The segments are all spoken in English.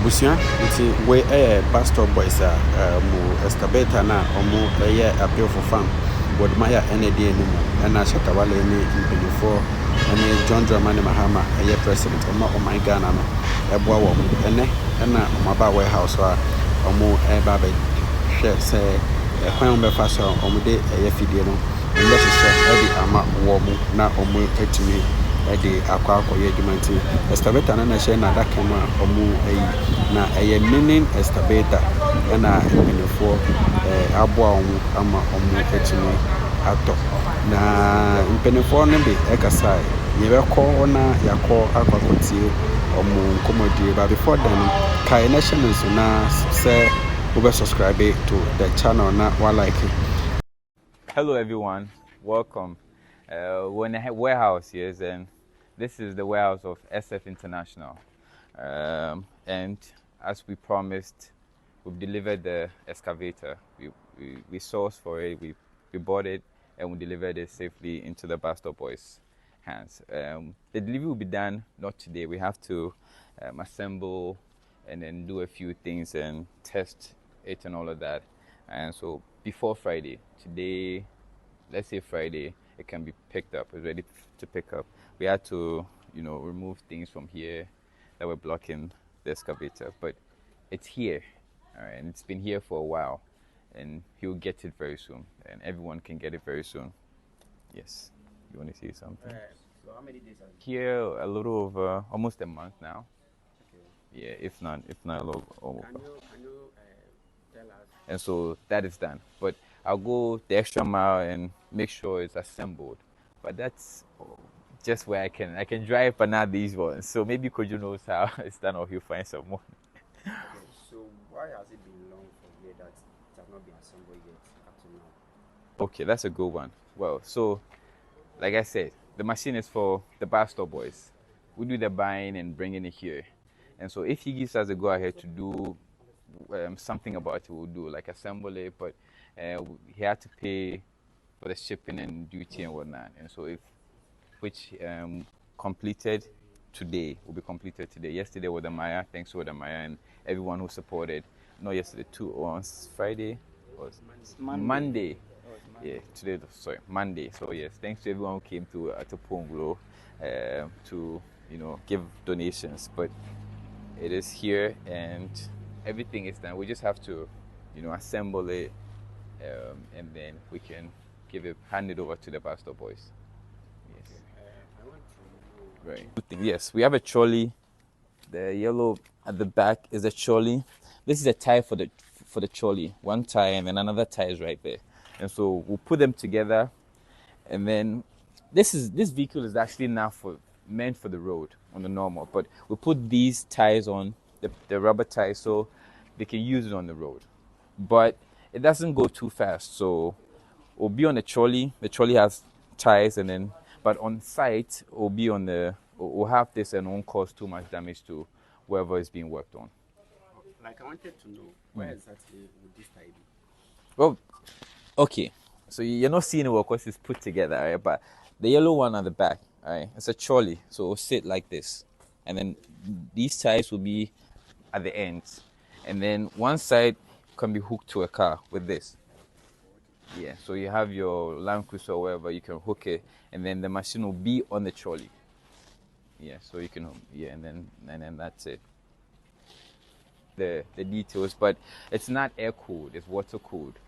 Abusia, nti we buzstop boys mo excavator na omo appeal for farm. Wode Maya ND animo na Shatawale ni mpanyifo ene John Dramani Mahama president omo my Ghana no eboa wo ene na omaba warehouse a omo ba be hwe se kwan be fa so omo de fidie no mbe hye edi ama wo mu na omo etimi edi akwa akoye adwumanti excavator na hye na daka ma omo na meaning excavator na mpanyifo aboa omo ama omo etimi ato na mpanyifo no be ekasa yebekọ na yakọ akwakotie omo nkomodie but before then kai national so na say we subscribe to the channel na wa like it. Hello everyone, welcome. We're in a warehouse here, and this is the warehouse of SF International. And as we promised, we've delivered the excavator. We sourced for it, we bought it, and we delivered it safely into the buzstop boys' hands. The delivery will be done not today. We have to assemble and then do a few things and test it and all of that. And so before Friday, today, let's say Friday, it can be picked up. It's ready to pick up. We had to, remove things from here that were blocking the excavator, but it's here, all right, and it's been here for a while, and he'll get it very soon, and everyone can get it very soon. Yes. You want to see something? So how many days are here? A little over almost a month now. Okay. Yeah, if not a little over. Can you tell us? And so that is done. But I'll go the extra mile and make sure it's assembled. But that's just where I can drive, but not these ones. So maybe Kojo knows how it's done, or he'll find someone. Okay, so why has it been long for you that it has not been assembled yet up to now? Okay, that's a good one. Well, so like I said, the machine is for the buzstop boys. We do the buying and bringing it here. And so if he gives us a go ahead to do something about it, we'll do, like assemble it, but he had to pay for the shipping and duty and whatnot. And so which completed today, will be completed today. Yesterday Wode Maya, thanks to Wode Maya and everyone who supported. No, yesterday, on Friday, or Monday. Yeah, today, sorry, Monday. So yes, thanks to everyone who came to Ponglo to give donations. But it is here and everything is done. We just have to assemble it, and then we can hand it over to the buzstop boys. Yes. I want to know. Right. Yes, we have a trolley. The yellow at the back is a trolley. This is a tie for the trolley. One tie and then another tie is right there. And so we'll put them together, and then this vehicle is actually now meant for the road on the normal, but we'll put these ties on the rubber ties so they can use it on the road. But it doesn't go too fast, so we'll be on the trolley. The trolley has ties, but on site we'll have this and won't cause too much damage to whoever is being worked on. Like, I wanted to know where exactly would this tie be? Well, okay, so you're not seeing it because it's put together, right? But the yellow one at the back, right? It's a trolley, so it'll sit like this, and then these ties will be at the ends, and then one side can be hooked to a car with this. Yeah, so you have your Land Cruiser or wherever, you can hook it, and then the machine will be on the trolley. Yeah, so you can, and then that's it. The details, but it's not air cooled; it's water cooled.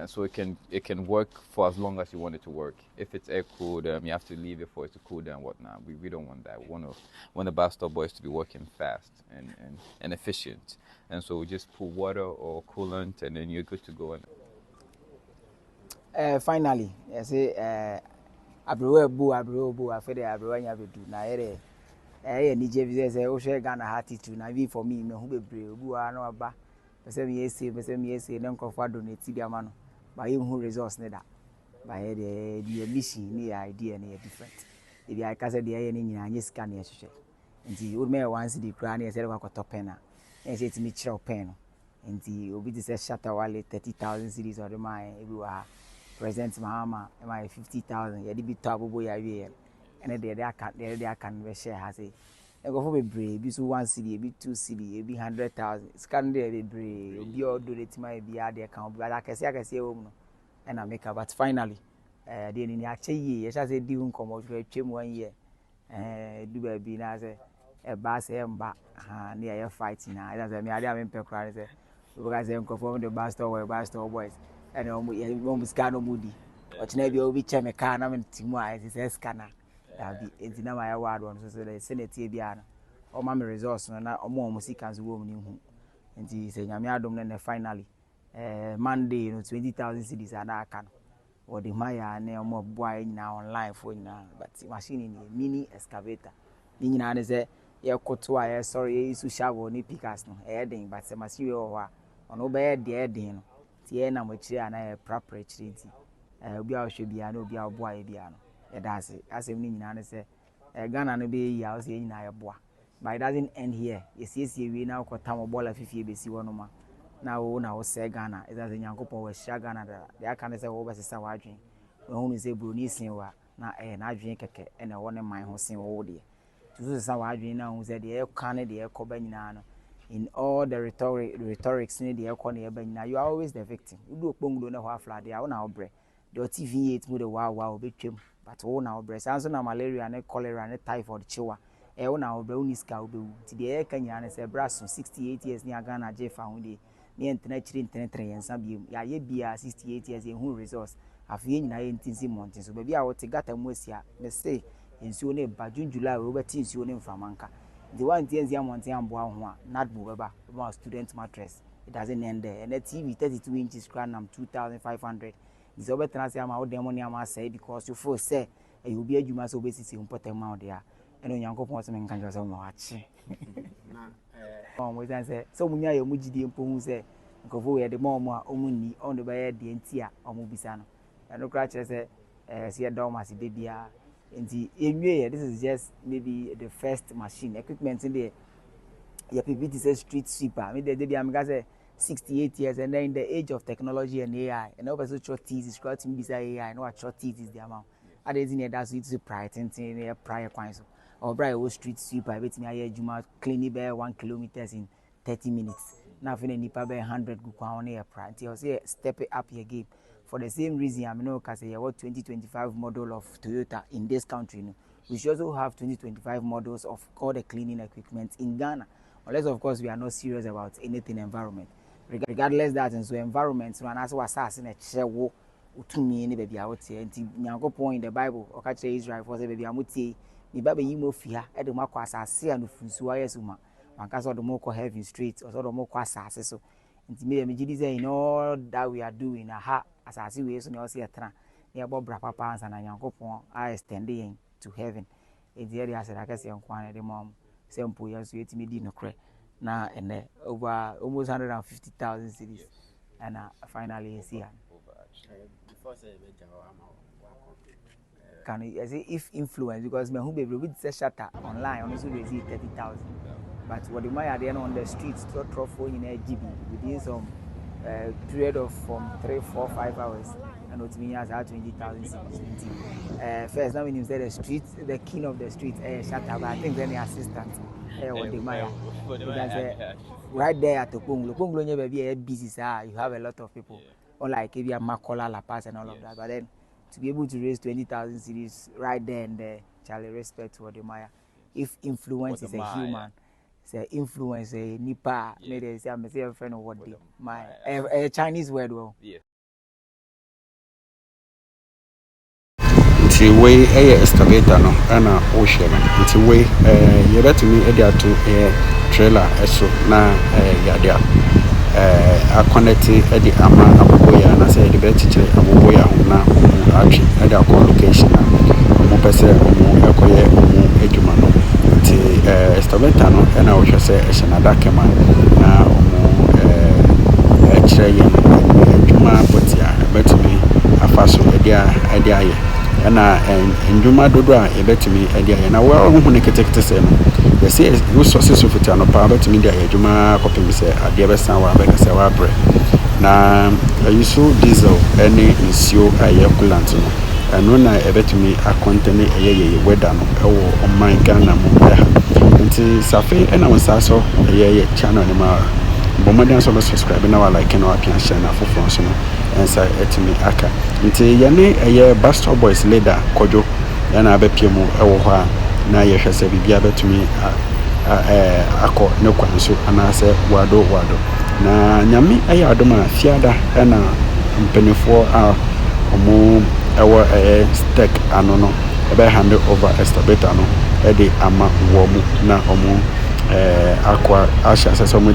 So it can work for as long as you want it to work. If it's air cooled, you have to leave it for it to cool down and whatnot. We don't want that. We want the buzstop boys to be working fast and efficient. And so we just put water or coolant, and then you're good to go. Finally, I say abrobu afede abrowa nya bedu na yere ni je visa say o share Ghana attitude na be for me me hu bebre obu wa na oba pese me yesi na nkofo donate bi ama no ba ye hu results ne da ba ye the mission ni idea ni different if I can say the ye ni nyina anye scan ye hwehwe nti o me once the kra na ye say kwa top pen na e say timi kire pen no nti obi ti say shatter wale 30,000 cedis or the man everywhere present Mahama my 50,000 ye di bi to abobo ya wie and they can we share has go for be bi so 1 cedi bi 2 cedi bi 100,000 scan dey be brave obi o donate my bi ade account but akese wo mu no and I make up but finally dey ni ache yi ye sha say di nkomo twem 1 year du ba bi na say ba say mba na ye fight na I say me ade am pe kra say because say nko from the buzstop boys and omo scan omo di ochina bi obi che me car na me timu a say scanner abi entina ma ya ward one so the senate e bia na o ma me resource na omo seekers wo mu ni hu enti say nyame adom na finally Monday no 20,000 cedis ana aka no Wode Maya na omo boy nyina online for nyina but machine ni mini excavator ni nyina na say ye koto a ye sorry ye isu shovel ni pickers no den but say machine wo ho a ono be den no ti ye na mo kire ana ye proper kire nti obi a hwe bia na obi a boy bia no that's asem ni nyina ne say Ghana no be ya o say nyina ya boa but it doesn't end here yesiesie we na ko tam bola fifie be si wono ma na wo na wo say Ghana is as nyankopon wa hia Ghana da they can say wo be sesa wa adwen we hu say broni sin wa na na adwen keke e na wo ne man ho sin wo de to sesa wa adwen na hu say de e kan de e ko ba nyina no in all the rhetorics ni de e ko na e ba nyina you are always the victim you do okpongulo na ho afla de a wo na wo bre the TV8 mu de wow betwem but wo na wo bre sanso na malaria ne cholera ne typhoid chiwa wo na wo bre uniska wo be wu ti de e kan nyina ne say braso 68 years ni aga na jefa hu de ni entena chiri entena yensa biem ya ye bia 68 years hu resource afie nyina ye ntinsi mountain so bia wo te gata mu asia me say ensuo ne ba June July wo beti ensuo ne mfamanka the one things ya mountain ambo ho a not bu beba about student mattress it doesn't end there and the TV 32 inches crown am 2,500 is over transi ama wo demo ni ama say because you feel say you be adwuma so obesisi important ma wo dia and onyankopon so me nkan so ma wachi na we say so munya ye mugide mpohu say nkofo we de mo a omunni on de baye de enti a omu bisa no and kra kire say see do ma si de bia enti enwie this is just maybe the first machine equipment in there your PPT says street sweeper me de bia me say 68 years and then in the age of technology and AI and also short teeth is quite bisa AI no what short teeth is the amount ade tin that's it to prior tin e prior kwan so or bright wo street sweeper betimi aye adwuma clean be 1 kilometers in 30 minutes na fina nipa be 100 gu kwa on e prior until say step it up your game for the same reason I know cause you what 2025 model of Toyota in this country no we should also have 2025 models of all the cleaning equipment in Ghana unless of course we are not serious about anything environment regardless that and so environment so as was asking a chewo utumi ni baby out here nti nyankopon in the Bible o ka kire Israel for say baby amutie ni baba yi mo fia e de makwa asase anu funsu ayesuma manka so do mo ko heaven street or so do mo ko asase so nti me gidi say in all that we are doing aha asase we so na o se etra na e bo bra papa ansa na nyankopon I extend yin to heaven e dey there say akase nkwan de mom sempo yeso yetimi di no kre na and over almost 150,000 cities and finally see before say can I say if influence because me who be with the shutter online also receive 30,000 but Wode Maya they on the streets to throw phone in a GB within some period of from 3, 4, 5 hours and what means as 20,000 cities first now when you say the streets the king of the streets shutter but I think then the assistant Wode Maya right there at the Ponglo nye baby busy sir you have a lot of people unlike if you have Makola La Paz and all of that but then to be able to raise 20,000 cities right there and there Charlie respect to Wode Maya if influence is a human say influence a nipa maybe say I'm say a friend of Wode Maya a Chinese word well yeah nti we excavator no ana o hye no nti we ye betumi e dia to trailer eso na ya dia a connect e di ama aboboya na say de betiche aboboya ho na atwe e dia call location na mo pese mo ekoye mo edwuma no nti excavator no ana o hye say e hye na dakema na mo kire ye edwuma botia betumi afaso e dia aye na ndwuma dodo a ebetimi ade aye na wo hu ne ketekete se no ye se resources of it no pa betimi de aye dwuma kopem se ade be san wa be ka se wa bre na ayiso diesel ene nsio aye coolant no ɛno na ɛbɛtumi akɔntene ɛyɛ weather no ɛwɔ ɔman Ghana mu ɛha nti safe ɛna wo saa so ɛyɛ channel ne ma bomɔden so subscribe na wa like na wa pia share na foforɔ so no ɛnsa ɛtumi aka nti yɛne ɛyɛ buzstop boys leader Kojo yana abɛpie mu ɛwɔ hɔ a na yɛhwɛ sɛ bibia bɛtumi akɔ ne kwan so anaasɛ wado na nyame ɛyɛ adom a fiada ɛna mpanifoɔ a ɔmo ɛwɔ stack ano no ɛbɛ hand over excavator no ɛde ama wɔ mu na ɔmo akɔ ahyɛ asɛ sɛ ɔmo